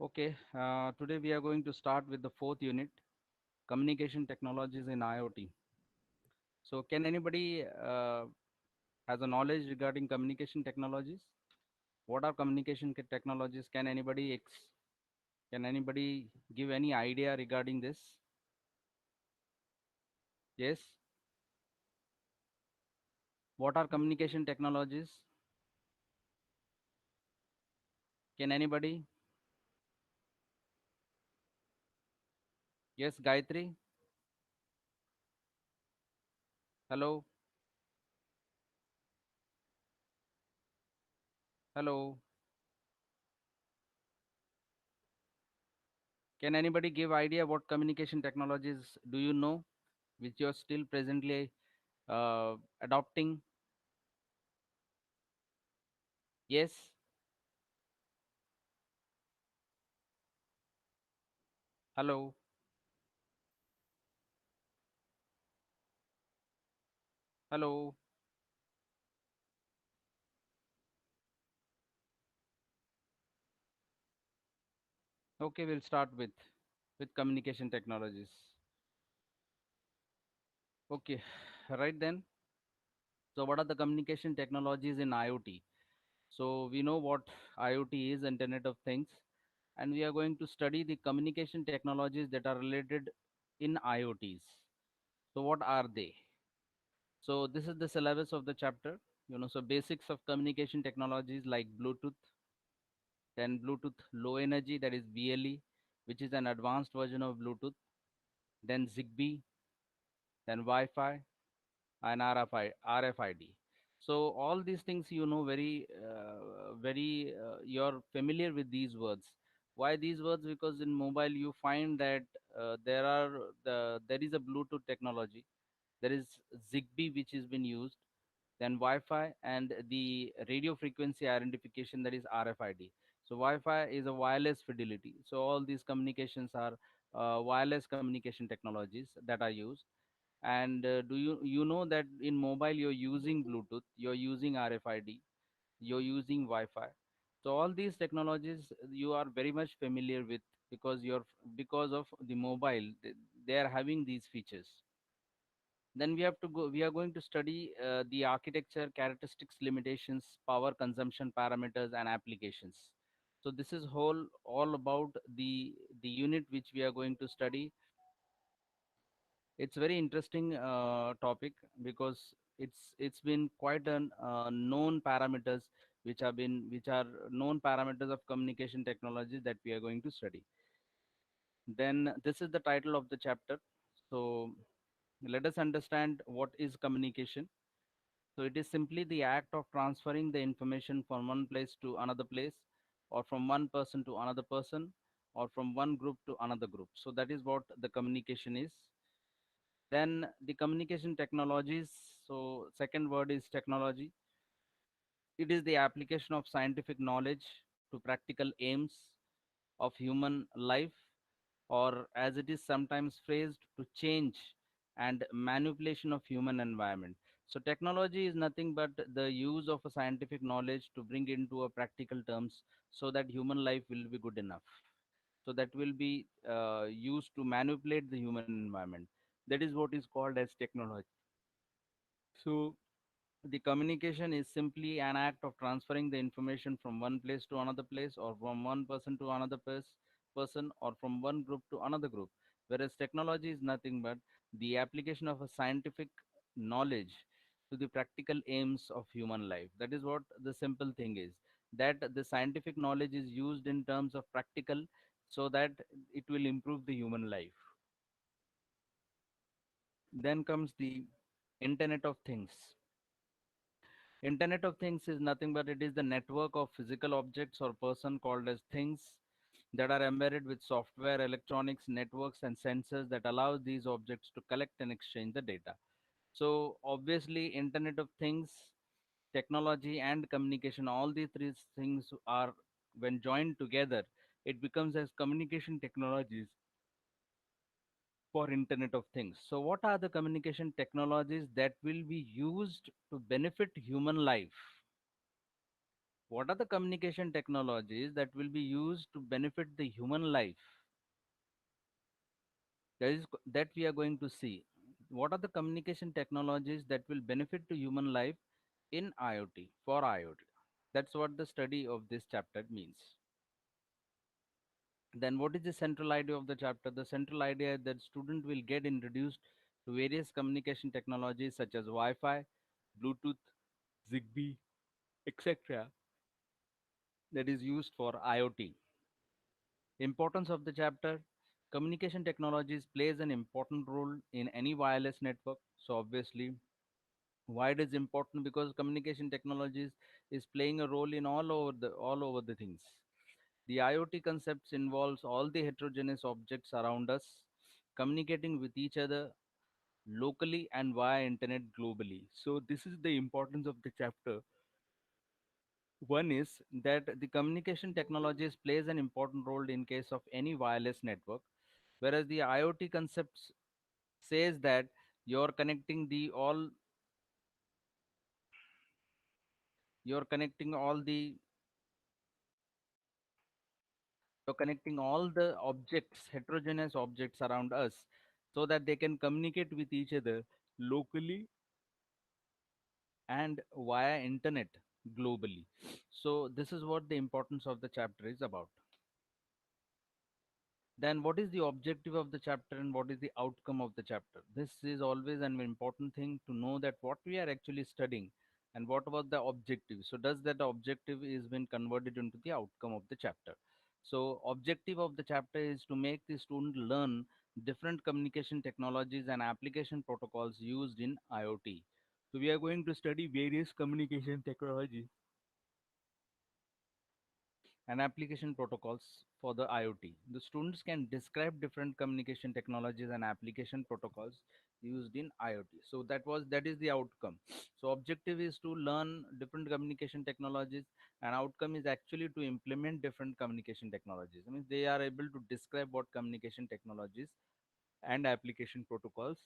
Okay, today we are going to start with the fourth unit, communication technologies in IoT. So, can anybody has a knowledge regarding communication technologies? What are technologies? Can anybody give any idea regarding this? Yes. What are communication technologies? Can anybody? Yes, Gayatri. Hello. Hello. Can anybody give idea what communication technologies do you know, which you're still presently adopting? Yes. Hello. Hello. Okay, we'll start with communication technologies. Okay, right then. So, what are the communication technologies in IoT? So, we know what IoT is, Internet of Things, and we are going to study the communication technologies that are related in IoTs. So, what are they? So, this is the syllabus of the chapter. So basics of communication technologies like Bluetooth, then Bluetooth Low Energy, that is BLE, which is an advanced version of Bluetooth, then Zigbee, then Wi-Fi, and RFID. So all these things, you're familiar with these words. Why these words? Because in mobile you find that there is a Bluetooth technology, there is Zigbee which has been used, then Wi-Fi and the radio frequency identification, that is RFID. So Wi-Fi is a wireless fidelity. So all these communications are wireless communication technologies that are used. And do you know that in mobile you're using Bluetooth, you're using RFID, you're using Wi-Fi. So all these technologies you are very much familiar with because of the mobile. They are having these features. Then we are going to study the architecture, characteristics, limitations, power consumption parameters, and applications. So this is all about the unit which we are going to study. It's very interesting topic because it's been quite an known parameters which are known parameters of communication technologies that we are going to study. Then this is the title of the chapter. So let us understand what is communication. So it is simply the act of transferring the information from one place to another place, or from one person to another person, or from one group to another group. So that is what the communication is. Then the communication technologies. So second word is technology. It is the application of scientific knowledge to practical aims of human life, or as it is sometimes phrased, to change and manipulation of human environment. So technology is nothing but the use of a scientific knowledge to bring into a practical terms so that human life will be good enough. So that will be used to manipulate the human environment. That is what is called as technology. So the communication is simply an act of transferring the information from one place to another place, or from one person to another person, or from one group to another group. Whereas technology is nothing but the application of a scientific knowledge to the practical aims of human life. That is what the simple thing is. That the scientific knowledge is used in terms of practical so that it will improve the human life. Then comes the Internet of Things. Internet of Things is nothing but it is the network of physical objects or person called as things that are embedded with software, electronics, networks, and sensors that allow these objects to collect and exchange the data. So obviously, Internet of Things, technology, and communication, all these three things are when joined together, it becomes as communication technologies for Internet of Things. So what are the communication technologies that will be used to benefit human life? What are the communication technologies that will be used to benefit the human life? That we are going to see. What are the communication technologies that will benefit to human life in IoT, for IoT? That's what the study of this chapter means. Then what is the central idea of the chapter? The central idea is that student will get introduced to various communication technologies such as Wi-Fi, Bluetooth, Zigbee, etc. that is used for IoT. Importance of the chapter: communication technologies plays an important role in any wireless network. So obviously, why it is important? Because communication technologies is playing a role in all over the things. The IoT concepts involves all the heterogeneous objects around us communicating with each other locally and via internet globally. So this is the importance of the chapter. One is that the communication technologies plays an important role in case of any wireless network, whereas the IoT concepts says that you're connecting the all you're connecting all the you're connecting all the objects, heterogeneous objects around us, so that they can communicate with each other locally and via internet globally. So this is what the importance of the chapter is about. Then what is the objective of the chapter and what is the outcome of the chapter? This is always an important thing to know, that what we are actually studying and what about the objective. So does that objective is been converted into the outcome of the chapter? So objective of the chapter is to make the student learn different communication technologies and application protocols used in IoT. So we are going to study various communication technologies and application protocols for the IoT. The students can describe different communication technologies and application protocols used in IoT. So that is the outcome. So objective is to learn different communication technologies, and outcome is actually to implement different communication technologies. I mean, they are able to describe what communication technologies and application protocols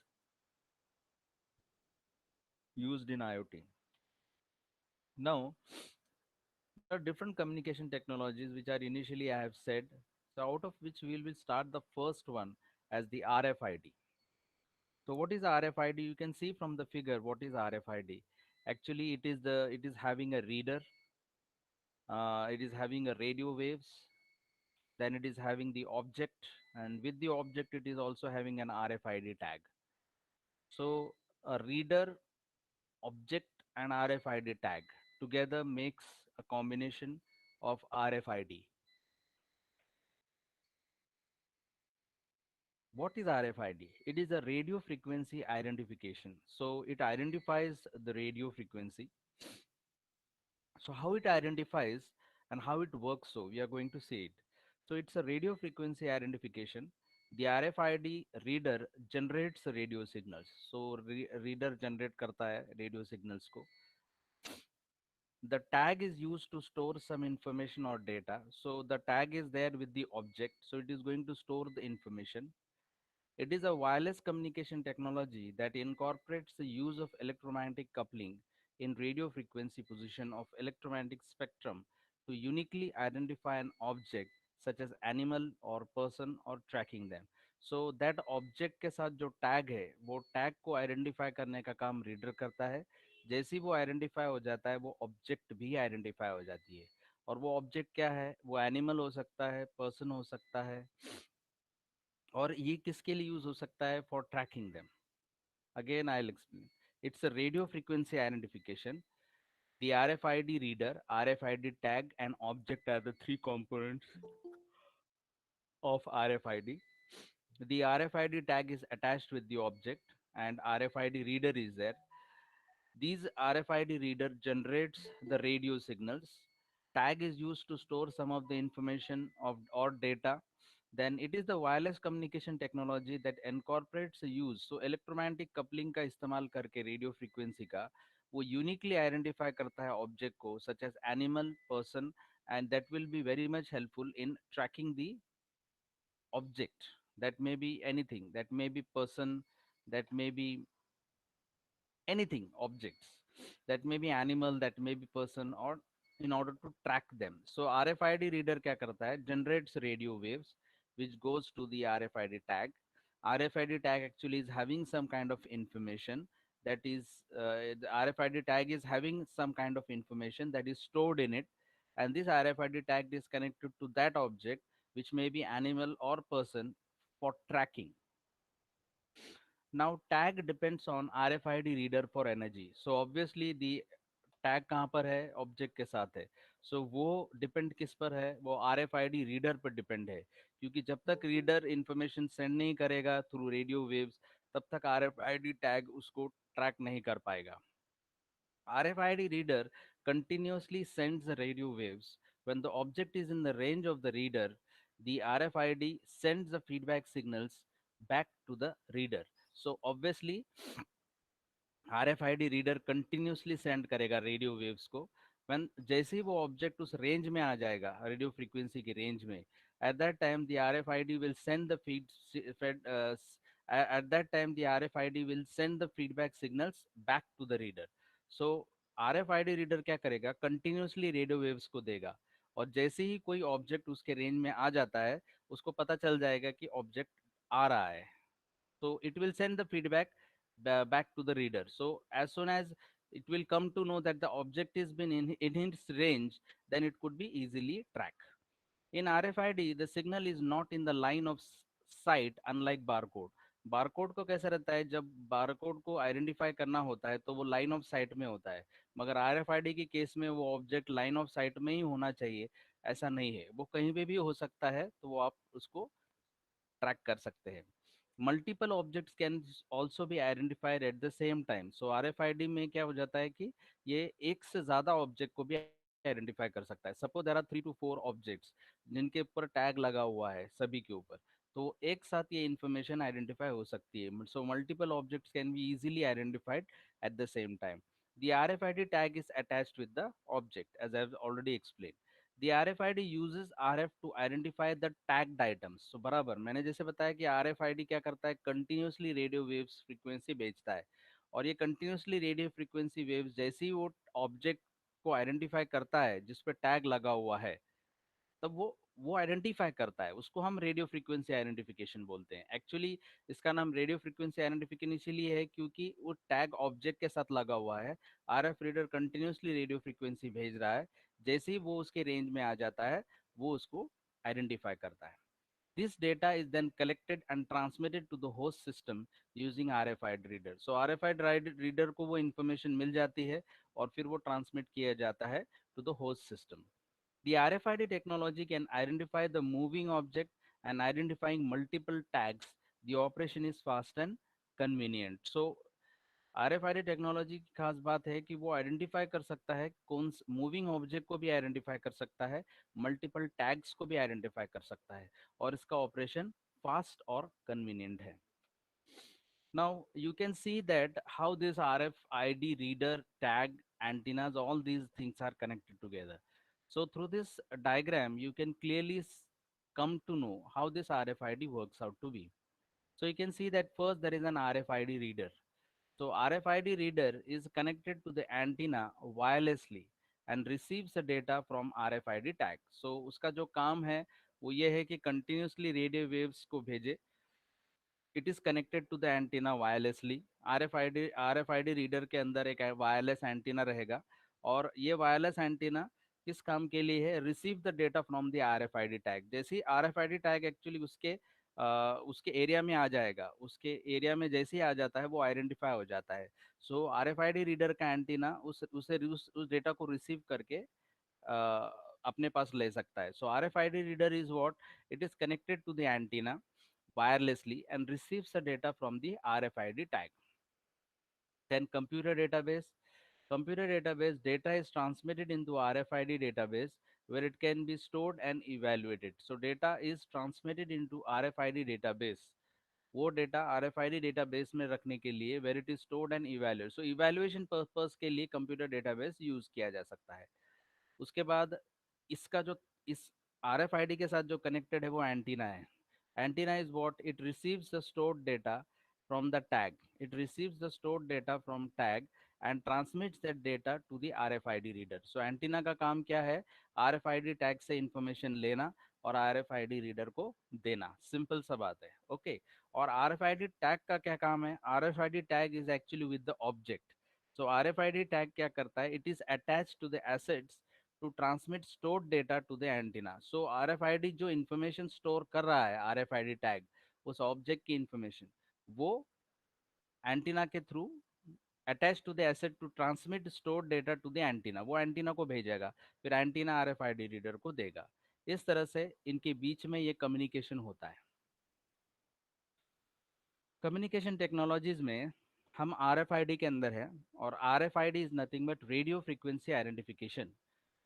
used in IoT. Now, there are different communication technologies which are initially I have said. So out of which we will start the first one as the RFID. So what is RFID? You can see from the figure what is RFID. Actually, it is having a reader. It is having a radio waves. Then it is having the object, and with the object, it is also having an RFID tag. So a reader, object, and RFID tag together makes a combination of RFID. What is RFID? It is a radio frequency identification. So it identifies the radio frequency. So how it identifies and how it works, so we are going to see it. So it's a radio frequency identification. The RFID reader generates radio signals. So reader generate karta hai radio signals ko. The tag is used to store some information or data. So the tag is there with the object. So it is going to store the information. It is a wireless communication technology that incorporates the use of electromagnetic coupling in radio frequency position of electromagnetic spectrum to uniquely identify an object such as animal or person or tracking them. So that object के साथ जो tag है वो tag को identify करने का काम reader करता है. जैसे ही वो identify हो जाता है वो object भी identify हो जाती है. और वो object क्या है? वो animal हो सकता है, person हो सकता है, और ये किसके लिए यूज हो सकता है? For tracking them. Again I will explain. It's a radio frequency identification. The RFID reader, RFID tag, and object are the three components of RFID. The RFID tag is attached with the object, and RFID reader is there. These RFID reader generates the radio signals. Tag is used to store some of the information of or data. Then it is the wireless communication technology that incorporates the use. So electromagnetic coupling का इस्तेमाल करके radio frequency का वो uniquely identify करता है object को, such as animal, person, and that will be very much helpful in tracking the object. That may be anything. That may be person. That may be anything, objects. That may be animal, that may be person, or in order to track them. So RFID reader क्या करता है, generates radio waves which goes to the RFID tag. RFID tag actually is having some kind of information that is the RFID tag is having some kind of information that is stored in it, and this RFID tag is connected to that object, which may be animal or person, for tracking. Now tag depends on RFID reader for energy. So obviously the tag कहाँ पर है, object के साथ है. सो वो depend किस पर है, वो RFID रीडर पर डिपेंड है, क्योंकि जब तक रीडर इंफॉर्मेशन सेंड नहीं करेगा थ्रू रेडियो वेव्स, तब तक RFID टैग उसको ट्रैक नहीं कर पाएगा. RFID reader continuously sends the radio waves. When the object is in the range of the reader, the RFID sends the feedback signals back to the reader. So obviously RFID reader continuously send करेगा radio waves को. when जैसे ही वो object उस range में आ जाएगा, radio frequency की range में, at that time the RFID will send the at that time the RFID will send the feedback signals back to the reader. So RFID reader क्या करेगा, continuously radio waves को देगा, और जैसे ही कोई object उसके रेंज में आ जाता है, उसको पता चल जाएगा कि ऑब्जेक्ट आ रहा है. So it will send the feedback back to the reader. So as soon as it will come to know that the object is been in its range, then it could be easily tracked. In RFID, the signal is not in the line of sight, unlike barcode. Barcode को कैसा रहता है, जब barcode को identify करना होता है तो वो लाइन ऑफ साइट में होता है, मगर आरएफआईडी के केस में वो ऑब्जेक्ट लाइन ऑफ साइट में ही होना चाहिए. ऐसा नहीं है, वो कहीं पे भी हो सकता है, तो वो आप उसको ट्रैक कर सकते हैं. Multiple objects can also be identified at the same time. So RFID में क्या हो जाता है कि ये एक से ज्यादा ऑब्जेक्ट को भी आइडेंटिफाई कर सकता है. Suppose there are 3 to 4 objects जिनके ऊपर टैग लगा हुआ है सभी के ऊपर, तो एक साथ ये इंफॉर्मेशन आइडेंटिफाई हो सकती है. So multiple objects can be easily identified at the same time. The RFID tag is attached with the object, as I've already explained. The RFID uses RF to identify the tagged items. So बराबर मैंने जैसे बताया कि RFID क्या करता है, continuously radio waves frequency भेजता है, और ये कंटिन्यूसली रेडियो फ्रीक्वेंसी वेव्स जैसे ही वो ऑब्जेक्ट को आइडेंटिफाई करता है जिस पे टैग लगा हुआ है, तब वो आइडेंटिफाई करता है, उसको हम रेडियो फ्रीक्वेंसी आइडेंटिफिकेशन बोलते हैं. एक्चुअली इसका नाम रेडियो फ्रीक्वेंसी आइडेंटिफिकेशन इसीलिए है क्योंकि वो टैग ऑब्जेक्ट के साथ लगा हुआ है. RF reader continuously radio frequency भेज रहा है, जैसे ही वो उसके रेंज में आ जाता है वो उसको आइडेंटिफाई करता है. This data is then collected and transmitted to the host system using RFID reader. So RFID reader को वो information मिल जाती है और फिर वो transmit किया जाता है to the host system. The RFID technology can identify the moving object, and identifying multiple tags. The operation is fast and convenient. So RFID technology की खास बात है कि वो आइडेंटिफाई कर सकता है, कौन मूविंग ऑब्जेक्ट को भी आइडेंटिफाई कर सकता है, मल्टीपल टैग्स को भी आइडेंटिफाई कर सकता है, और इसका ऑपरेशन फास्ट और कन्वीनियंट है. Now you can see that how this RFID reader, tag, antennas, all these things are connected together. So through this diagram, you can clearly come to know how this RFID works out to be. So you can see that first there is an RFID reader. So RFID reader is connected to the antenna wirelessly and receives the data from RFID tag. So उसका जो काम है वो ये है कि continuously radio waves को भेजे. It is connected to the antenna wirelessly. RFID reader के अंदर एक वायरलेस एंटीना रहेगा, और ये वायरलेस एंटीना किस काम के लिए है, receive the data from the RFID tag. जैसे ही आरएफआईडी टैग एक्चुअली उसके एरिया में आ जाएगा, उसके एरिया में जैसे ही आ जाता है वो आइडेंटिफाई हो जाता है. सो आरएफआईडी रीडर का एंटीना उस डेटा को रिसीव करके अपने पास ले सकता है. सो RFID reader is what, it is connected to the antenna wirelessly and receives the data from the RFID tag. Then computer database data is transmitted into RFID database where it can be stored and evaluated. So data is transmitted into RFID database. वो data RFID database में रखने के लिए where it is stored and evaluated. So evaluation purpose के लिए computer database use किया जा सकता है. उसके बाद इसका जो इस RFID के साथ जो कनेक्टेड है वो एंटीना है. Antenna is what, it receives the stored data from the tag. It receives the stored data from tag and transmits that data to the RFID reader. So antenna का काम क्या है? RFID टैग से information लेना और RFID reader को देना, simple सा बात है। ओके, और RFID टैग का क्या काम है? RFID tag is actually with the object. So RFID tag क्या करता है? It is attached to the assets to transmit stored data to the antenna. So RFID जो इन्फॉर्मेशन स्टोर कर रहा है, RFID टैग उस ऑब्जेक्ट की इंफॉर्मेशन, वो एंटीना के through attach to the asset to transmit store data to the antenna, वो antenna को भेजेगा, फिर एंटीना RFID रीडर को देगा। इस तरह से इनके बीच में ये कम्युनिकेशन होता है। कम्युनिकेशन टेक्नोलॉजीज में हम RFID के अंदर है, और RFID is nothing but radio frequency identification.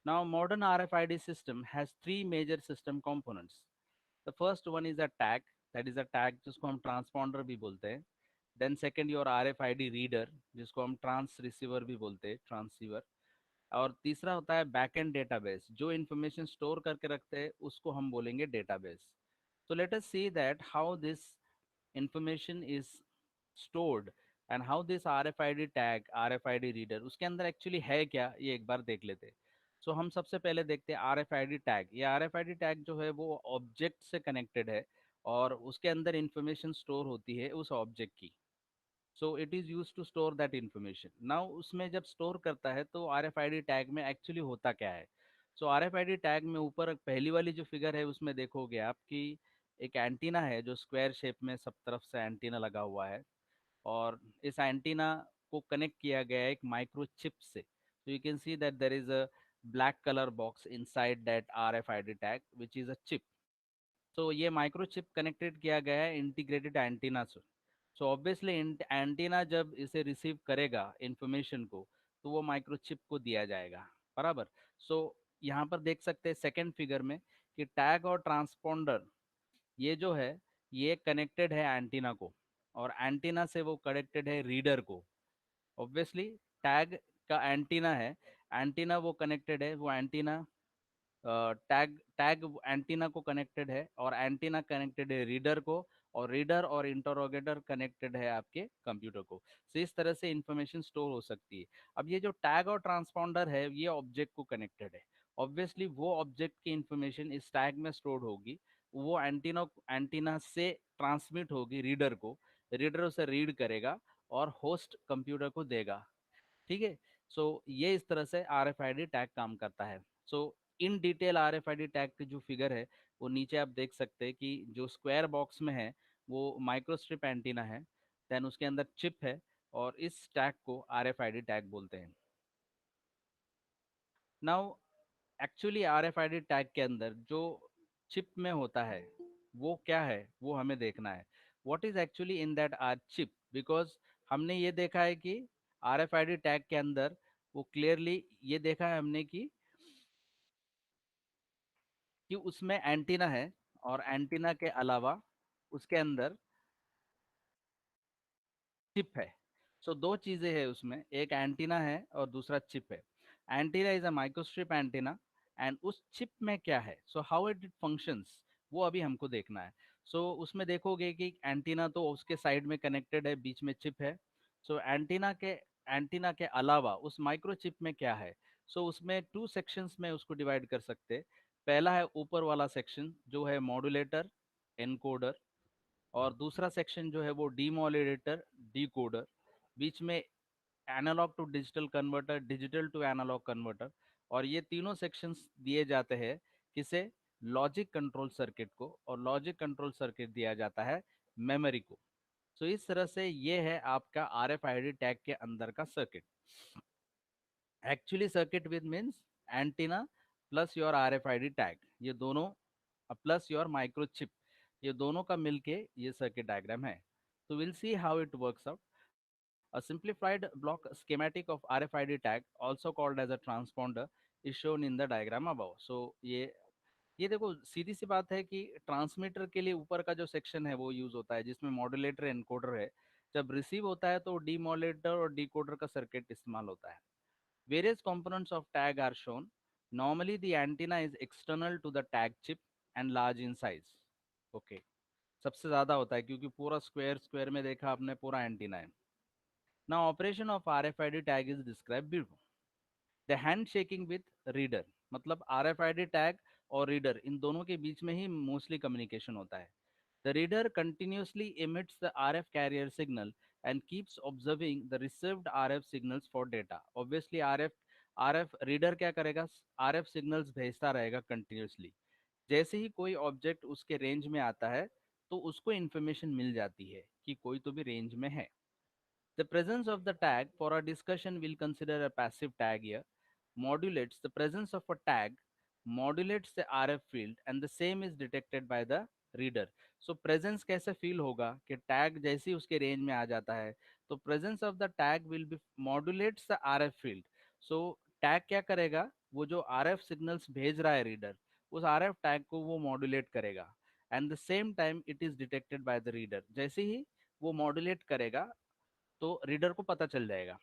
Now modern RFID system has three major system components. The first one is a tag, that is a tag जिसको हम ट्रांसपॉन्डर भी बोलते हैं। Then second your RFID reader, जिसको हम trans receiver भी बोलते हैं, ट्रांसीवर। और तीसरा होता है बैक एंड डेटाबेस, जो इन्फॉर्मेशन स्टोर करके रखते हैं उसको हम बोलेंगे database. So let us see that how this information is stored and how this RFID tag, RFID reader उसके अंदर एक्चुअली है क्या, ये एक बार देख लेते हैं। सो हम सबसे पहले देखते हैं RFID टैग। ये RFID टैग जो है वो ऑब्जेक्ट से कनेक्टेड है, और उसके अंदर इंफॉर्मेशन स्टोर होती है उस ऑब्जेक्ट की। So it is use to store that information. Now उसमें जब स्टोर करता है तो RFID टैग में एक्चुअली होता क्या है? सो RFID टैग में ऊपर पहली वाली जो फिगर है उसमें देखोगे आप कि एक एंटीना है जो स्क्वायर शेप में सब तरफ से एंटीना लगा हुआ है, और इस एंटीना को कनेक्ट किया गया है एक माइक्रोचिप से। So you can see that there is a black color box inside that RFID tag which is a chip. So ये माइक्रोचिप कनेक्टेड किया गया है इंटीग्रेटेड एंटीना से। सो ऑब्वियसली एंटीना जब इसे रिसीव करेगा इंफॉर्मेशन को, तो वो माइक्रोचिप को दिया जाएगा, बराबर। सो यहाँ पर देख सकते हैं सेकेंड फिगर में कि टैग और ट्रांसपोंडर ये जो है ये कनेक्टेड है एंटीना को, और एंटीना से वो कनेक्टेड है रीडर को। ऑब्वियसली टैग का एंटीना है, एंटीना वो कनेक्टेड है, वो एंटीना टैग टैग एंटीना को कनेक्टेड है, और एंटीना कनेक्टेड है रीडर को, और रीडर और इंटरोगेटर कनेक्टेड है आपके कंप्यूटर को। तो इस तरह से इंफॉर्मेशन स्टोर हो सकती है। अब ये जो टैग और ट्रांसपॉन्डर है ये ऑब्जेक्ट को कनेक्टेड है। ऑब्वियसली वो ऑब्जेक्ट की इंफॉर्मेशन इस टैग में स्टोर होगी, वो एंटीना एंटीना से ट्रांसमिट होगी रीडर को, रीडर उसे रीड करेगा और होस्ट कंप्यूटर को देगा। ठीक है। सो ये इस तरह से RFID टैग काम करता है। सो इन डिटेल RFID टैग की जो फिगर है वो नीचे आप देख सकते हैं कि जो स्क्वायर बॉक्स में है वो माइक्रोस्ट्रिप एंटीना है, देन उसके अंदर चिप है, और इस टैग को RFID टैग बोलते हैं। नाउ एक्चुअली RFID टैग के अंदर जो चिप में होता है वो क्या है, वो हमें देखना है। What is actually in that R chip, because हमने ये देखा है कि RFID टैग के अंदर वो क्लियरली ये देखा है हमने कि उसमें एंटीना है, और एंटीना के अलावा उसके अंदर चिप है। सो दो चीजें हैं उसमें, एक एंटीना है और दूसरा चिप है। Antenna is a microstrip antenna, and उस चिप में क्या है, सो हाउ इट फंक्शंस, वो अभी हमको देखना है। सो उसमें देखोगे कि एंटीना तो उसके साइड में कनेक्टेड है, बीच में चिप है। सो एंटीना के अलावा उस माइक्रोचिप में क्या है? सो उसमें टू सेक्शंस में उसको डिवाइड कर सकते हैं। पहला है ऊपर वाला सेक्शन जो है मॉड्यूलेटर, एनकोडर, और दूसरा सेक्शन जो है वो डीमोडुलेटर, डिकोडर। बीच में analogue to digital converter, digital to analogue converter. और ये तीनों सेक्शंस दिए जाते हैं किसे? लॉजिक कंट्रोल सर्किट को, और लॉजिक कंट्रोल सर्किट दिया जाता है मेमोरी को। तो इस तरह से ये है आपका RFID टैग के अंदर का circuit. Actually circuit with means antenna plus your RFID tag, ये दोनों प्लस योर माइक्रोचिप, ये दोनों का मिलके ये सर्किट डायग्राम है। तो will see how it works out. A simplified block schematic of RFID tag, also called as a transponder, is shown in the diagram above. So ये देखो सीधी सी बात है कि ट्रांसमीटर के लिए ऊपर का जो सेक्शन है वो यूज होता है जिसमें मॉड्यूलेटर एनकोडर है। जब रिसीव होता है तो डीमॉड्यूलेटर और डिकोडर का सर्किट इस्तेमाल होता है। Various components of tag are shown. Normally the antenna is external to the tag chip and large in size. Okay. सबसे ज्यादा होता है क्योंकि पूरा स्क्वायर स्क्वायर में देखा आपने पूरा एंटीना है। Now, operation of RFID tag is described below. The handshaking with reader, मतलब RFID tag और reader इन दोनों के बीच में ही मोस्टली कम्युनिकेशन होता है. The reader continuously emits the RF carrier signal and keeps observing the received RF signals for data. Obviously RF reader क्या करेगा, RF signals भेजता रहेगा continuously. जैसे ही कोई ऑब्जेक्ट उसके रेंज में आता है तो उसको इन्फॉर्मेशन मिल जाती है कि कोई तो भी रेंज में है. The presence of the tag for our discussion will consider a passive tag here. Modulates the presence of a tag modulates the RF field and the same is detected by the reader. So presence कैसे feel होगा कि tag जैसे ही उसके range में आ जाता है तो presence of the tag will be modulates the RF field. So tag क्या करेगा, वो जो RF signals भेज रहा है reader उस RF tag को वो modulate करेगा and the same time it is detected by the reader. जैसे ही वो modulate करेगा तो रीडर को पता चल जाएगा.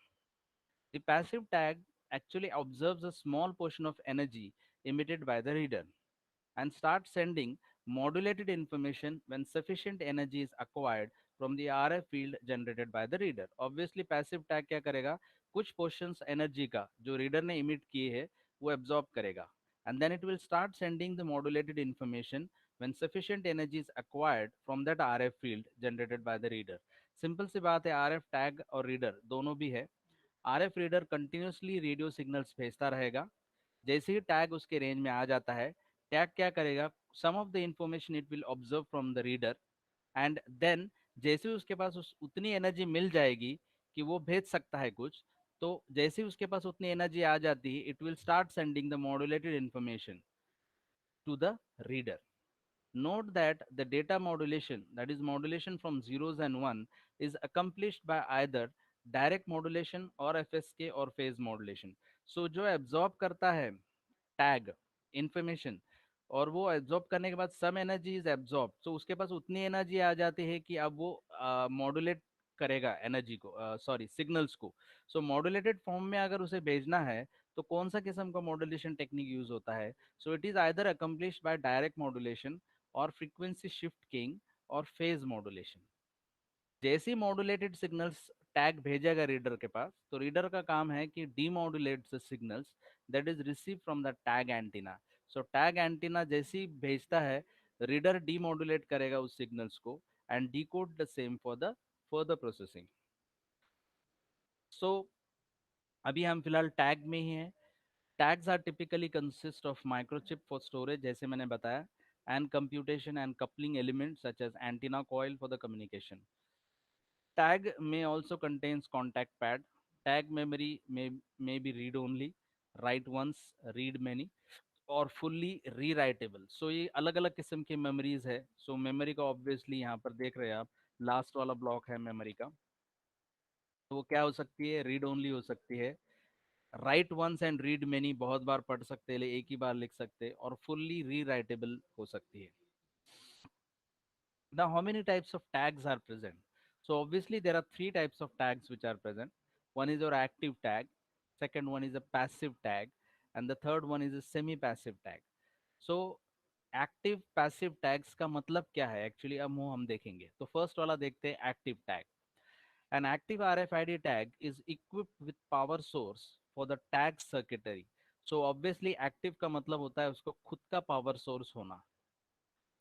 The passive tag actually observes a small portion of energy emitted by the reader and starts sending modulated information when sufficient energy is acquired from the RF field generated by the reader. Obviously passive tag क्या करेगा, कुछ portions energy का जो reader ने emit किए है वो absorb करेगा and then it will start sending the modulated information when sufficient energy is acquired from that RF field generated by the reader. Simple सी बात है, RF टैग और रीडर दोनों भी है. RF reader continuously radio signals भेजता रहेगा. जैसे ही टैग उसके रेंज में आ जाता है टैग क्या करेगा, some of the information it will observe from the reader and then जैसे ही उसके पास उतनी एनर्जी मिल जाएगी कि वो भेज सकता है कुछ, तो जैसे ही उसके पास उतनी एनर्जी आ जाती है it will start sending the modulated information to the reader. Note that the data modulation, that is modulation from zeros and one, is accomplished by either direct modulation or FSK or phase modulation. So जो absorb करता है tag information और वो absorb करने के बाद some energy is absorb, तो उसके पास उतनी एनर्जी आ जाती है कि अब वो मॉड्यूलेट करेगा एनर्जी को, सॉरी सिग्नल्स को. सो मॉड्यूलेटेड फॉर्म में अगर उसे भेजना है तो कौन सा किस्म का मॉड्यूलेशन टेक्निक यूज होता है. So it is either accomplished by direct modulation or frequency shift keying or phase modulation. जैसे ही मॉड्यूलेटेड सिग्नल्स टैग भेजेगा रीडर के पास तो रीडर का काम है कि demodulate the signals that is receive from the tag antenna. So tag antenna जैसे ही भेजता है रीडर डीमॉड्यूलेट करेगा उस सिग्नल्स को and decode the same for the further processing. So अभी हम फिलहाल टैग में ही हैं. Tags are typically consist of microchip for storage जैसे मैंने बताया and computation and coupling elements such as antenna coil for the communication. Tag may also contains contact pad. Tag memory may be read only, write once, read many और fully rewritable. सो ये अलग अलग किस्म की memories है. सो memory का obviously यहाँ पर देख रहे हैं आप, लास्ट वाला ब्लॉक है मेमोरी का. तो वो क्या हो सकती है, रीड ओनली हो सकती है. Write once and read many, बहुत बार पढ़ सकते हैं, एक ही बार लिख सकते हैं. और फुल्ली रीराइटेबल हो सकती है. Now, how many types of tags are present? So obviously there are three types of tags which are present. One is your active tag, second one is a passive tag, and the third one is a semi-passive tag. So active passive tags का मतलब क्या है actually, अब वो हम देखेंगे. तो first वाला देखते हैं active tag. An active RFID tag is equipped with power source for the tag circuitry. So obviously active का मतलब होता है उसको खुद का पावर सोर्स होना.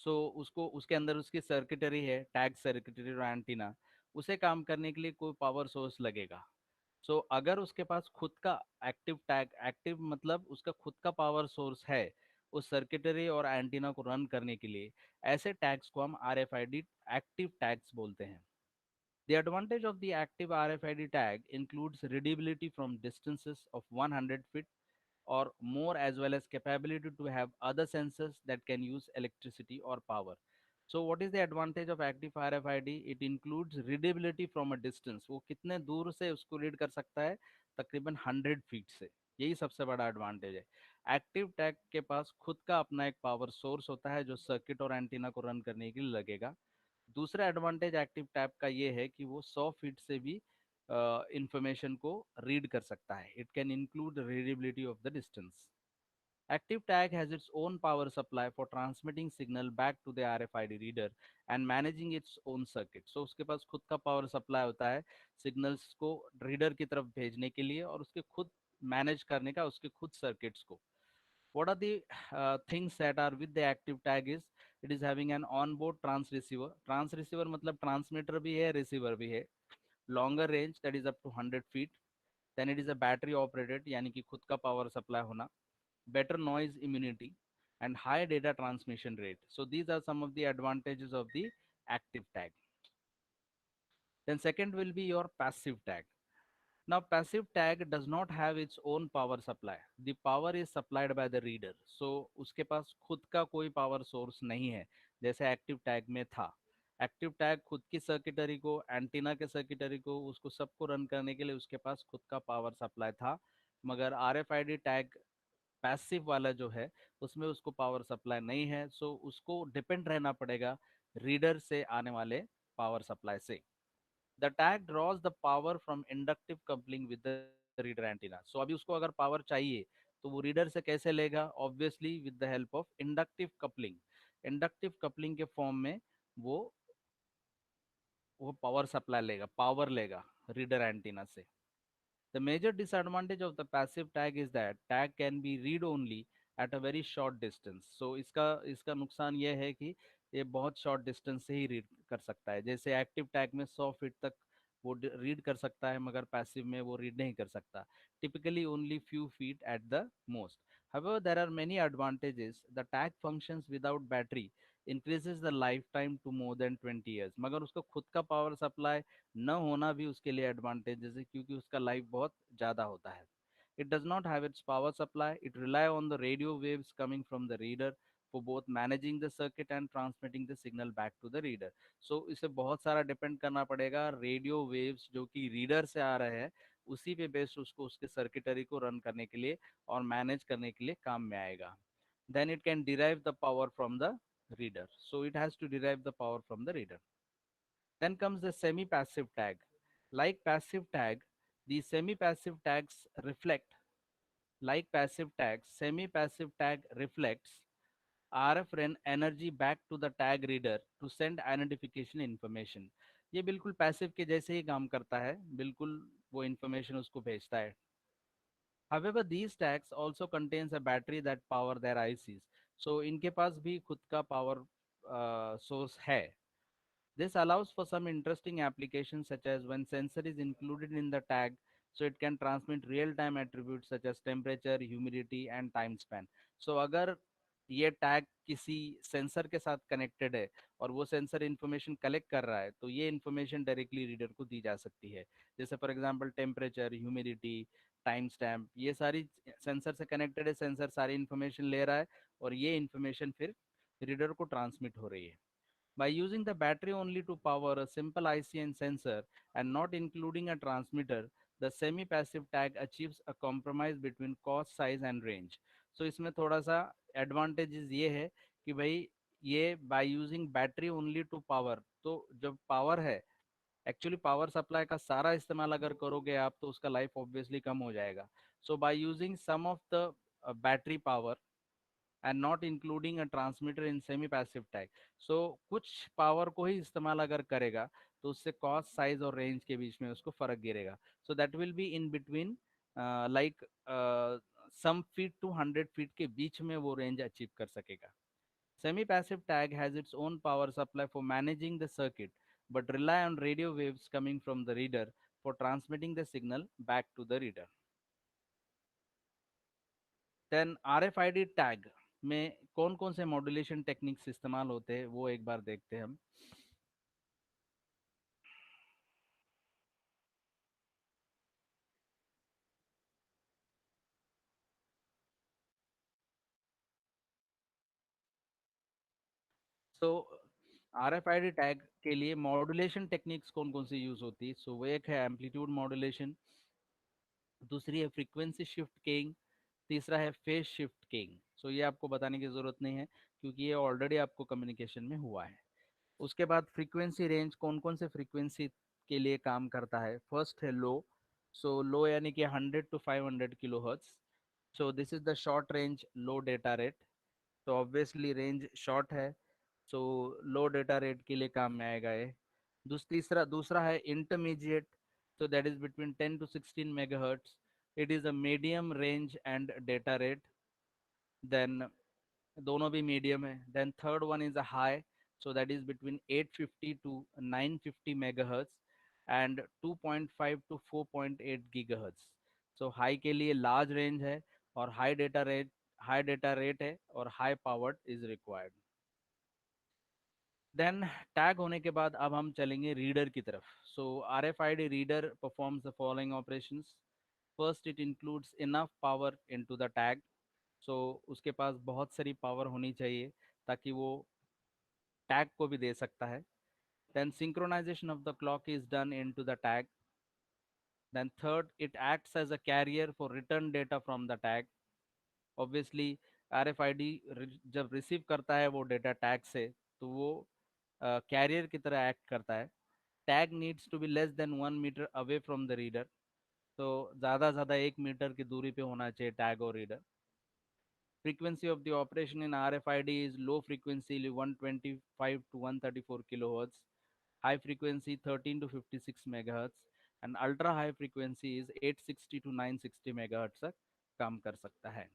उसको उसके अंदर उसकी सर्किटरी है, टैग सर्किटरी और एंटीना, उसे काम करने के लिए कोई पावर सोर्स लगेगा. अगर उसके पास खुद का एक्टिव टैग, एक्टिव मतलब उसका खुद का पावर सोर्स है उस सर्किटरी और एंटीना को रन करने के लिए, ऐसे टैग्स को हम RFID एक्टिव टैग्स बोलते हैं. The advantage of the active RFID tag includes readability from distances of 100 feet or more, as well as capability to have other sensors that can use electricity or power. So what is the advantage of active RFID? It includes readability from a distance. वो कितने दूर से उसको read कर सकता है, तकरीबन 100 feet से. यही सबसे बड़ा एडवांटेज है. एक्टिव टैग के पास खुद का अपना एक पावर सोर्स होता है जो सर्किट और एंटीना को रन करने के लिए लगेगा. दूसरा एडवांटेज एक्टिव टैब का ये है कि वो 100 फीट से भी इंफॉर्मेशन को रीड कर सकता है. It can include readability of the distance. Active tag has its own power supply for transmitting signal back to the RFID reader and managing its own circuit. So उसके पास खुद का power supply होता है signals को reader की तरफ भेजने के लिए और उसके खुद मैनेज करने का उसके खुद सर्किट्स को. What are the things that are with the active tag is it is having an onboard trans receiver. Trans receiver मतलब transmitter भी है receiver भी है. Longer range that is up to 100 feet. Then it is a battery operated यानी कि खुद का power supply होना. Better noise immunity and high data transmission rate. So these are some of the advantages of the active tag. Then second will be your passive tag. Now passive tag does not have its own power supply. The power is supplied by the reader. So उसके पास खुद का कोई power source नहीं है जैसे active tag में था. Active tag खुद की सर्किटरी को एंटीना के सर्किटरी को उसको सबको रन करने के लिए उसके पास खुद का पावर सप्लाई था मगर आरएफआईडी टैग पैसिव वाला जो है उसमें उसको पावर सप्लाई नहीं है सो उसको डिपेंड रहना पड़ेगा रीडर से आने वाले पावर सप्लाई से. The tag draws the power from inductive coupling with the reader antenna. So अभी उसको अगर पावर चाहिए तो वो रीडर से कैसे लेगा obviously with the help of inductive coupling. Inductive coupling के फॉर्म में वो वो पावर सप्लाई लेगा पावर लेगा रीडर एंटीना से. The major disadvantage of the passive tag is that tag can be read only at a very short distance. So इसका इसका नुकसान ये है कि ये बहुत शॉर्ट डिस्टेंस से ही रीड कर सकता है जैसे एक्टिव टैग में 100 फीट तक वो रीड कर सकता है मगर पैसिव में वो रीड नहीं कर सकता typically only few feet at the most. However, there are many advantages. The tag functions without battery increases the lifetime to more than 20 years. मगर उसका खुद का पावर सप्लाई न होना भी उसके लिए एडवांटेजेस है क्योंकि उसका लाइफ बहुत ज़्यादा होता है. It does not have its power supply. It rely on the radio waves coming from the reader for both managing the circuit and transmitting the signal back to the reader. So इसे बहुत सारा depend करना पड़ेगा radio waves जो कि reader से आ रहे हैं उसी पे बेस्ड उसको उसके सर्किटरी को रन करने के लिए और मैनेज करने के लिए काम में आएगा. Then it can derive the power from the reader. So it has to derive the power from the reader. Then comes the semi-passive tag. Like passive tag, the semi-passive tags reflect, like passive tags, semi-passive tag reflects RF energy back to the tag reader to send identification information. ये बिल्कुल passive के जैसे ही काम करता है बिल्कुल वो information उसको भेजता है. However, these tags also contains a battery that power their ICs. So इनके पास भी खुद का पावर सोर्स है. This allows for some interesting applications such as when sensor is included in the tag, so it can transmit real-time attributes such as temperature, humidity and time span. So अगर ये tag किसी sensor के साथ connected है और वो sensor information collect कर रहा है तो ये इन्फॉर्मेशन डायरेक्टली रीडर को दी जा सकती है जैसे for example temperature humidity time stamp ये सारी सेंसर से कनेक्टेड है सेंसर सारी इन्फॉर्मेशन ले रहा है और ये इन्फॉर्मेशन फिर रीडर को ट्रांसमिट हो रही है. By using the battery only to power a simple IC and sensor and not including a transmitter, the semi-passive tag achieves a compromise between cost, size and range. So इसमें थोड़ा सा advantages ये है कि भाई ये by using battery only to power तो जब power है एक्चुअली पावर सप्लाई का सारा इस्तेमाल अगर करोगे आप तो उसका लाइफ ऑब्वियसली कम हो जाएगा. So by using some of the battery power and not including a transmitter in semi passive tag. So कुछ पावर को ही इस्तेमाल अगर करेगा तो उससे कॉस्ट साइज और रेंज के बीच में उसको फर्क गिरेगा. So that will be in between like some feet to 100 feet के बीच में वो रेंज अचीव कर सकेगा. Semi passive tag has its own power supply for managing the circuit but rely on radio waves coming from the reader for transmitting the signal back to the reader. Then RFID tag में कौन कौन से modulation techniques इस्तेमाल होते हैं वो एक बार देखते हैं हम. सो RFID टैग के लिए मॉड्यूलेशन टेक्निक्स कौन कौन सी यूज होती है सो वो एक है एम्पलीट्यूड मॉड्यूलेशन दूसरी है फ्रीक्वेंसी शिफ्ट कीइंग तीसरा है फेज शिफ्ट कीइंग. सो ये आपको बताने की ज़रूरत नहीं है क्योंकि ये ऑलरेडी आपको कम्युनिकेशन में हुआ है. उसके बाद फ्रीक्वेंसी रेंज कौन कौन से फ्रीक्वेंसी के लिए काम करता है. फर्स्ट है लो. सो लो यानी कि 100 to 500 kilo hertz. So this is the short range low data rate. तो ऑब्वियसली रेंज शॉर्ट है, सो लो डेटा रेट के लिए काम में आएगा ये। दूसरा है intermediate, so that is between 10 to 16 megahertz. It is a medium range and data rate. Then दोनों भी मीडियम है. Then third one is a high, so that is between 850 to 950 megahertz and 2.5 to 4.8 gigahertz. So high के लिए large range है और high data rate है और high powered is required. Then tag होने के बाद अब हम चलेंगे रीडर की तरफ. So RFID reader performs the following operations. First, it includes enough power into the tag. So उसके पास बहुत सारी पावर होनी चाहिए ताकि वो टैग को भी दे सकता है. Then synchronisation of the clock is done into the tag. Then third, it acts as a carrier for return data from the tag. Obviously RFID जब रिसीव करता है वो डेटा टैग से, तो वो कैरियर की तरह एक्ट करता है. Tag needs to be less than 1 metre away from the reader. तो ज़्यादा 1 मीटर की दूरी पे होना चाहिए टैग और reader. Frequency of the operation in RFID is low frequency 125 to 134 kilohertz, high frequency 13 to 56 megahertz, and ultra high frequency is 860 to 960 megahertz तक काम कर सकता है.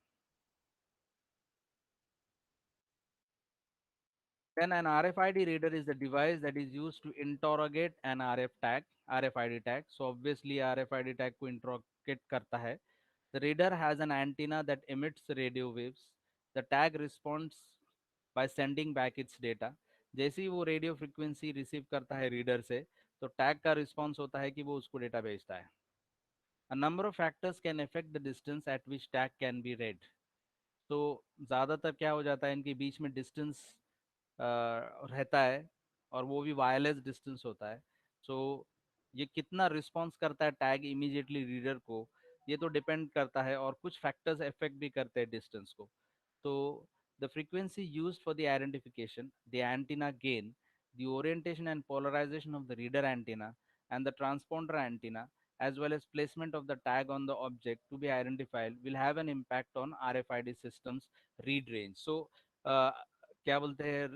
Then an RFID reader is the device that is used to interrogate an RFID tag. So obviously RFID tag को interrogate करता है. The reader has an antenna that emits radio waves. The tag responds by sending back its data. जैसे ही वो radio frequency receive करता है reader से, तो tag का रिस्पॉन्स होता है कि वो उसको डेटा भेजता है. A number of factors can affect the distance at which tag can be read. तो ज़्यादातर क्या हो जाता है, इनके बीच में डिस्टेंस रहता है और वो भी वायरलेस डिस्टेंस होता है. सो ये कितना रिस्पॉन्स करता है टैग इमीडिएटली रीडर को, ये तो डिपेंड करता है और कुछ फैक्टर्स इफेक्ट भी करते हैं डिस्टेंस को. तो the frequency used for the identification, the antenna gain, the orientation and polarisation of the reader antenna and the transponder antenna, as well as placement of the tag on the object to be identified, will have an impact on RFID systems read range. So uh, क्या बोलते हैं,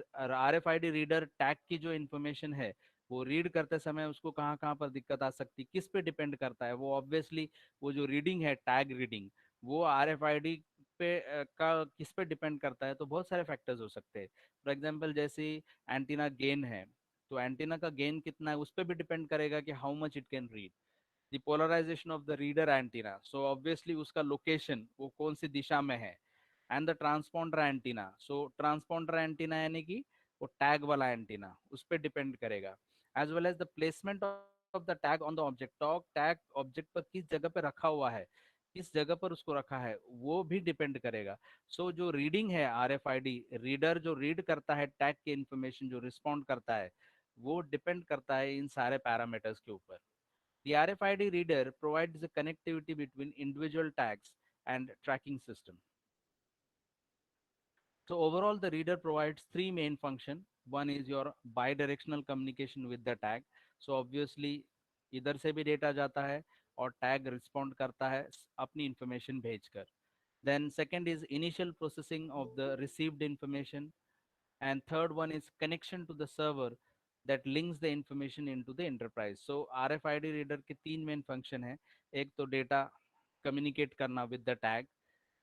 RFID reader tag की जो information है वो read करते समय उसको कहाँ कहाँ पर दिक्कत आ सकती है, किस पे डिपेंड करता है वो. ऑब्वियसली वो जो रीडिंग है टैग रीडिंग, वो RFID पे का किस पे डिपेंड करता है, तो बहुत सारे फैक्टर्स हो सकते हैं. फॉर एग्जांपल जैसे एंटीना गेन है, तो एंटीना का गेन कितना है उस पर भी डिपेंड करेगा कि how much it can read. The polarisation of the reader antenna, so obviously उसका लोकेशन वो कौन सी दिशा में है. And the transponder antenna, so transponder antenna यानी कि वो टैग वाला एंटीना, उस पर डिपेंड करेगा. As well as the placement of the tag on the object. Tag object पर किस जगह पे रखा हुआ है, किस जगह पर उसको रखा है, वो भी डिपेंड करेगा. सो जो रीडिंग है RFID रीडर जो रीड करता है टैग की इंफॉर्मेशन जो रिस्पॉन्ड करता है, वो डिपेंड करता है इन सारे पैरामीटर्स के ऊपर. The RFID reader provides the connectivity between individual tags and tracking system. So overall, the reader provides three main function. One is your bidirectional communication with the tag. So obviously, इधर से भी data जाता है और tag respond करता है अपनी information भेजकर. Then second is initial processing of the received information, and third one is connection to the server that links the information into the enterprise. So RFID reader के तीन main function है. एक तो data communicate करना with the tag,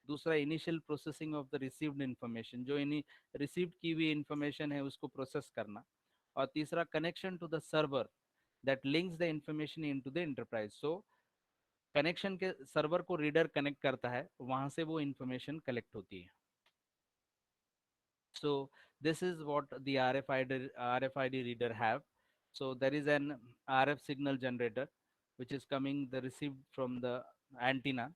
दूसरा initial processing of the received information, जो इन्हीं received की हुई इंफॉर्मेशन है उसको प्रोसेस करना, और तीसरा connection to the server that links the information into the enterprise. So connection के सर्वर को रीडर कनेक्ट करता है, वहां से वो इंफॉर्मेशन कलेक्ट होती है. So this is what the RFID reader have. So there is an RF signal generator which is coming the received from the antenna,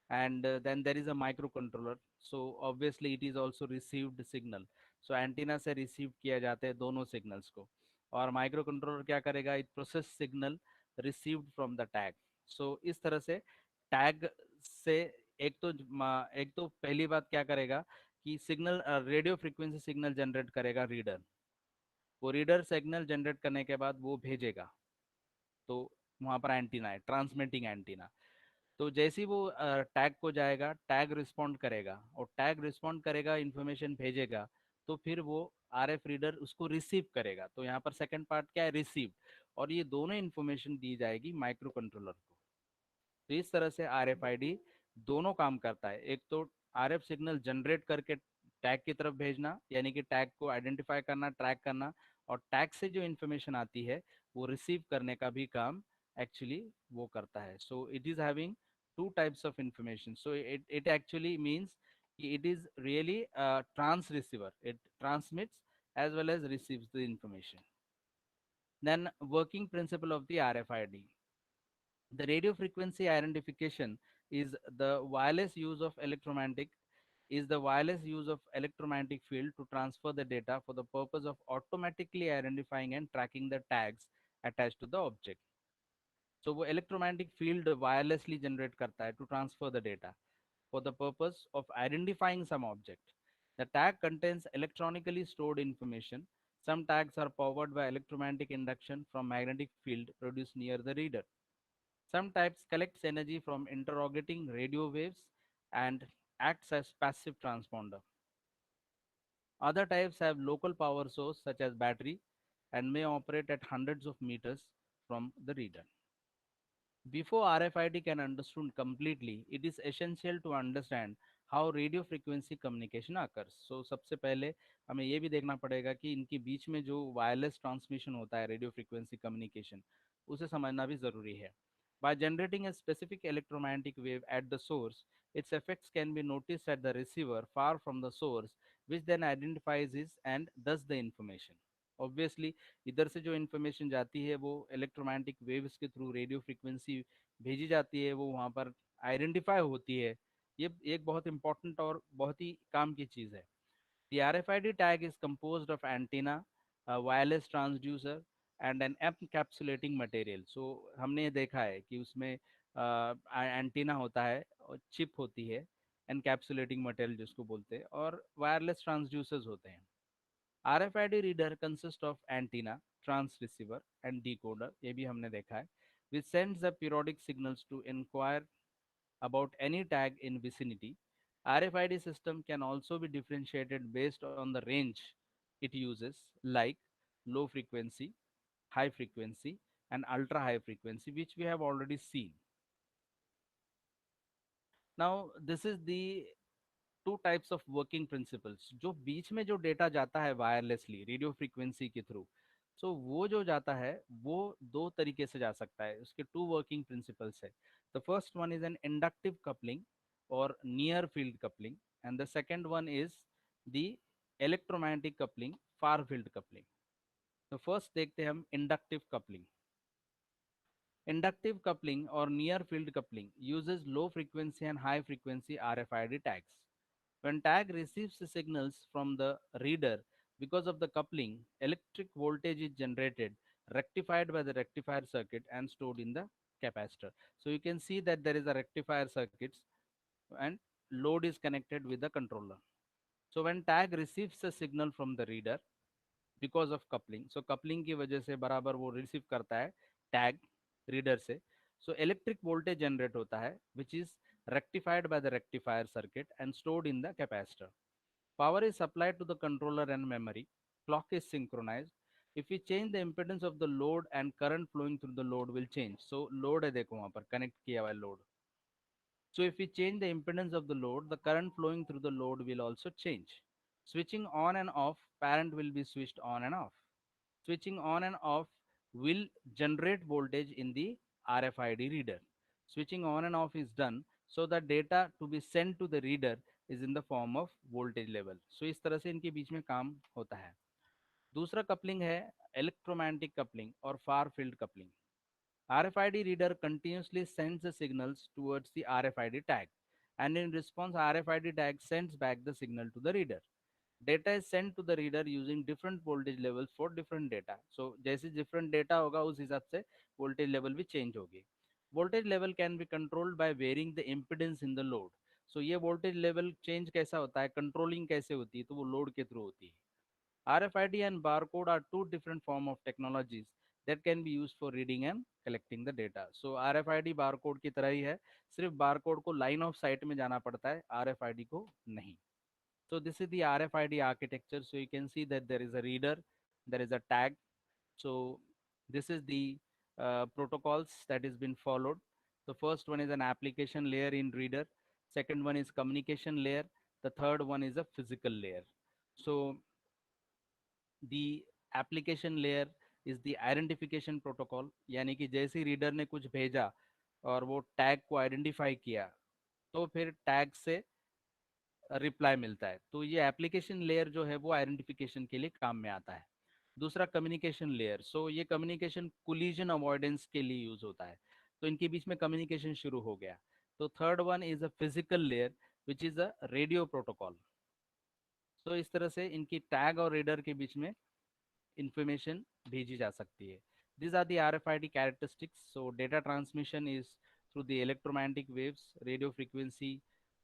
and then there is a microcontroller. So obviously it is also received signal. So antenna से receive किया जाते हैं दोनों signals को, और microcontroller क्या करेगा, it process signal received from the tag. So इस तरह से tag से एक तो पहली बात क्या करेगा कि signal radio frequency signal generate करेगा रीडर. वो रीडर सिग्नल जनरेट करने के बाद वो भेजेगा, तो वहां पर एंटीना है ट्रांसमिटिंग एंटीना. तो जैसे ही वो टैग को जाएगा, टैग रिस्पॉन्ड करेगा, और टैग रिस्पॉन्ड करेगा, इन्फॉर्मेशन भेजेगा, तो फिर वो RF रीडर उसको रिसीव करेगा। तो यहाँ पर सेकंड पार्ट क्या है, रिसीव। और ये दोनों इन्फॉर्मेशन दी जाएगी माइक्रो कंट्रोलर को। तो इस तरह से RFID दोनों काम करता है। एक तो RF सिग्नल जनरेट करके टैग की तरफ भेजना, यानी कि टैग को आइडेंटिफाई करना, ट्रैक करना, और टैग से जो इन्फॉर्मेशन आती है वो रिसीव करने का भी काम एक्चुअली वो करता है। So it is having two types of information. So it actually means it is really a trans receiver. It transmits as well as receives the information. Then working principle of the RFID. The radio frequency identification is the wireless use of electromagnetic is the wireless use of electromagnetic field to transfer the data for the purpose of automatically identifying and tracking the tags attached to the object. So वो electromagnetic field wirelessly generate करता है to transfer the data for the purpose of identifying some object. The tag contains electronically stored information. Some tags are powered by electromagnetic induction from magnetic field produced near the reader. Some types collects energy from interrogating radio waves and acts as passive transponder. Other types have local power source such as battery and may operate at hundreds of meters from the reader. Before RFID can understood completely, it is essential to understand how radio frequency communication occurs. So सबसे पहले हमें ये भी देखना पड़ेगा कि इनके बीच में जो वायरलेस ट्रांसमिशन होता है, रेडियो फ्रीक्वेंसी कम्युनिकेशन, उसे समझना भी ज़रूरी है. By generating a specific electromagnetic wave at the source, its effects can be noticed at the receiver far from the source, which then identifies it and thus the information. Obviously, इधर से जो information जाती है वो electromagnetic waves के through radio frequency भेजी जाती है, वो वहाँ पर आइडेंटिफाई होती है. ये एक बहुत इंपॉर्टेंट और बहुत ही काम की चीज़ है. The RFID tag is composed of antenna, a wireless transducer, and an encapsulating material. So हमने ये देखा है कि उसमें एंटीना होता है और चिप होती है, एनकैप्सुलेटिंग मटेरियल जिसको बोलते हैं, और वायरलेस ट्रांसड्यूसर्स होते हैं. RFID reader consists of antenna, transceiver, and decoder. ये भी हमने देखा है, which sends the periodic signals to inquire about any tag in vicinity. RFID system can also be differentiated based on the range it uses, like low frequency, high frequency, and ultra high frequency, which we have already seen. Now, this is the two types of working principles. जो बीच में जो data जाता है wirelessly radio frequency के through, सो वो जो जाता है वो दो तरीके से जा सकता है. उसके टू वर्किंग प्रिंसिपल्स है. The first one is an inductive coupling or near field coupling, and the second one is the electromagnetic coupling, far field coupling. तो फर्स्ट देखते हैं हम inductive coupling. Inductive coupling or near field coupling uses low frequency and high frequency RFID tags. When tag receives the signals from the reader, because of the coupling, electric voltage is generated, rectified by the rectifier circuit and stored in the capacitor. So you can see that there is a rectifier circuits and load is connected with the controller. So when tag receives the signal from the reader, because of coupling, so coupling की वजह से बराबर वो receive करता है tag reader से. So electric voltage generate होता है which is rectified by the rectifier circuit and stored in the capacitor. Power is supplied to the controller and memory. Clock is synchronized. If we change the impedance of the load and current flowing through the load will change. So load है देखो वहां पर connect किया हुआ load. So if we change the impedance of the load, the current flowing through the load will also change. Switching on and off, parent will be switched on and off. Switching on and off will generate voltage in the RFID reader. Switching on and off is done so that data to be sent to the reader is in the form of voltage level. So इस तरह से इनके बीच में काम होता है. दूसरा coupling है इलेक्ट्रोमैग्नेटिक कपलिंग और फार field coupling. RFID reader continuously sends the signals towards the RFID tag, and in response, RFID tag sends back the signal to the reader. Data is sent to the reader using different voltage levels for different data. So जैसे different data होगा उस हिसाब से voltage level भी change होगी. Voltage level can be controlled by varying the impedance in the load. So ये voltage level change कैसा होता है, controlling कैसे होती है, तो वो load के through होती है. RFID and barcode are two different form of technologies that can be used for reading and collecting the data. So RFID barcode की तरह ही है, सिर्फ बारकोड को लाइन ऑफ साइट में जाना पड़ता है, RFID को नहीं. So this is the RFID architecture. So you can see that there is a reader, there is a tag. So this is the protocols that is been followed. The first one is an application layer in reader. Second one is communication layer. The third one is a physical layer. So the application layer is the identification protocol. यानी कि जैसे reader ने कुछ भेजा और वो tag को identify किया, तो फिर टैग से रिप्लाई मिलता है. तो ये एप्लीकेशन लेयर जो है वो आइडेंटिफिकेशन के लिए काम में आता है. दूसरा कम्युनिकेशन लेयर. सो ये कम्युनिकेशन कोलिजन अवॉइडेंस के लिए यूज होता है, तो इनके बीच में कम्युनिकेशन शुरू हो गया. तो third one is a physical layer which is a radio protocol. तो इस तरह से इनकी टैग और रीडर के बीच में इंफॉर्मेशन भेजी जा सकती है. These are the RFID characteristics. So data transmission is through the electromagnetic waves, radio frequency,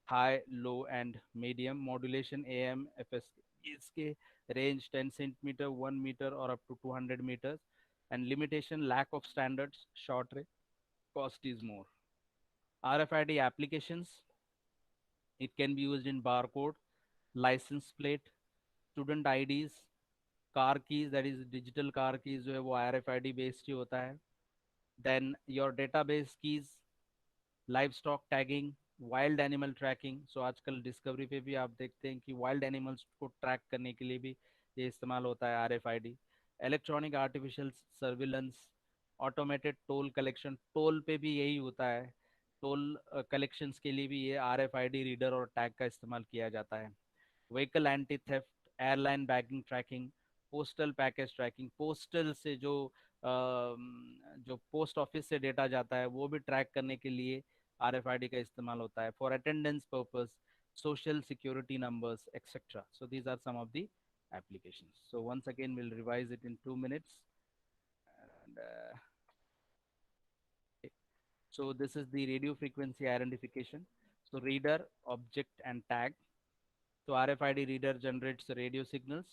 high, low, and medium modulation, AM, FSK. इसके range 10 centimeter, 1 meter, or up to 200 meters. And limitation, lack of standards, short range, cost is more. RFID applications, it can be used in barcode, license plate, student IDs, car keys, that is digital car keys जो है वो RFID based ही होता है. Then your database keys, livestock tagging, wild animal tracking. So आजकल Discovery पे भी आप देखते हैं कि वाइल्ड एनिमल्स को ट्रैक करने के लिए भी ये इस्तेमाल होता है RFID. Electronic artificial surveillance, automated toll collection, toll पे भी यही होता है. टोल कलेक्शंस के लिए भी ये RFID रीडर और टैग का इस्तेमाल किया जाता है. Vehicle anti theft, airline bagging tracking, postal package tracking. Postal से जो पोस्ट ऑफिस से डेटा जाता है वो भी ट्रैक करने के लिए RFID का इस्तेमाल होता है. For attendance purpose, social security numbers, etc. So these are some of the applications. So once again, we'll revise it in 2 minutes. And, okay. So this is the radio frequency identification. So reader, object, and tag. So RFID reader generates the radio signals.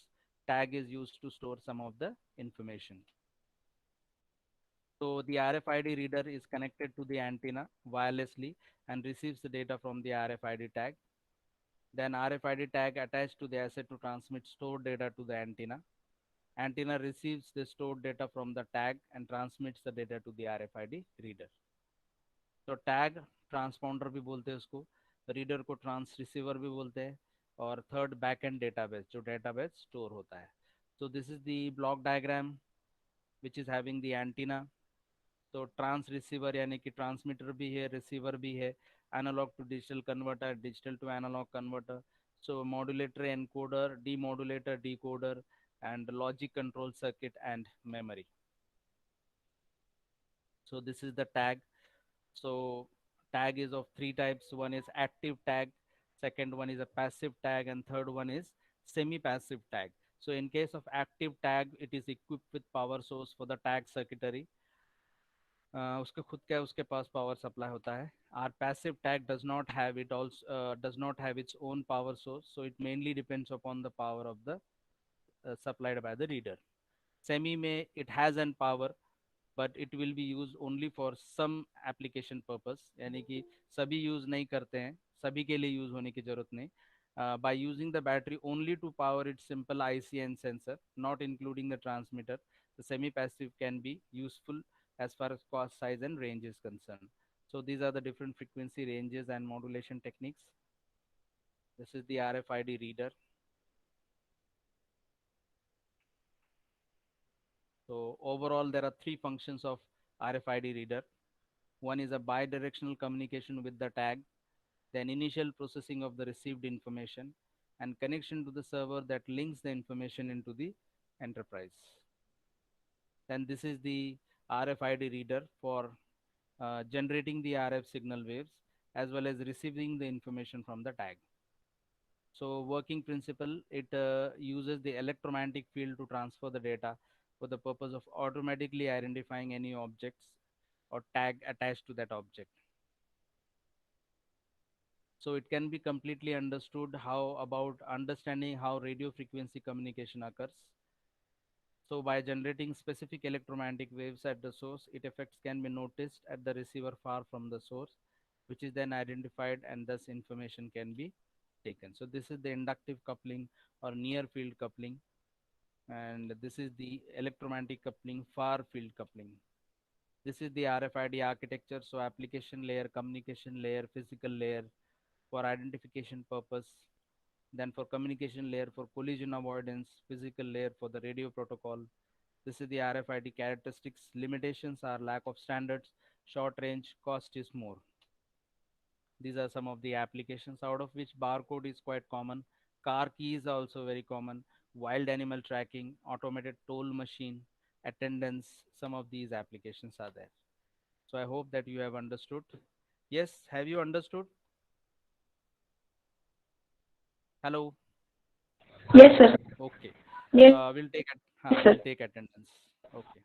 Tag is used to store some of the information. So the RFID reader is connected to the antenna wirelessly and receives the data from the RFID tag. Then RFID tag attached to the asset to transmit stored data to the antenna. Antenna receives the stored data from the tag and transmits the data to the RFID reader. तो tag transponder भी बोलते हैं उसको, reader को trans receiver भी बोलते हैं, और थर्ड बैक एंड डेटाबेस जो डेटाबेस स्टोर होता है. So this is the block diagram which is having the antenna. तो ट्रांस रिसीवर यानी कि ट्रांसमीटर भी है, रिसीवर भी है, analogue to digital converter, digital to analogue converter. So modulator, encoder, demodulator, decoder, and logic control circuit and memory. So this is the tag. So tag is of three types. One is active tag, second one is a passive tag, and third one is semi-passive tag. So in case of active tag, it is equipped with power source for the tag circuitry. उसके खुद का उसके पास power supply होता है. Our passive tag does not have it also does not have its own power source, so it mainly depends upon the power of the supplied by the reader. Semi में it has an power, but it will be used only for some application purpose. यानी कि सभी use नहीं करते हैं, सभी के लिए यूज होने की जरूरत नहीं. By using the battery only to power its simple IC and sensor, not including the transmitter, the semi-passive can be useful as far as cost, size, and range is concerned. So these are the different frequency ranges and modulation techniques. This is the RFID reader. So overall, there are three functions of RFID reader. One is a bidirectional communication with the tag, then initial processing of the received information, and connection to the server that links the information into the enterprise. Then this is the RFID reader for generating the RF signal waves as well as receiving the information from the tag. So working principle, it uses the electromagnetic field to transfer the data for the purpose of automatically identifying any objects or tag attached to that object. So it can be completely understood how about understanding how radio frequency communication occurs. So by generating specific electromagnetic waves at the source, its effects can be noticed at the receiver far from the source, which is then identified and thus information can be taken. So this is the inductive coupling or near field coupling, and this is the electromagnetic coupling, far field coupling. This is the RFID architecture. So application layer, communication layer, physical layer for identification purpose, then for communication layer for collision avoidance, physical layer for the radio protocol. This is the RFID characteristics. Limitations are lack of standards, short range, cost is more. These are some of the applications, out of which barcode is quite common. Car keys are also very common. Wild animal tracking, automated toll machine, attendance, some of these applications are there. So I hope that you have understood. Yes, have you understood? Hello. Yes, sir. Okay. Yes, We'll take sir. we'll take attendance. Okay.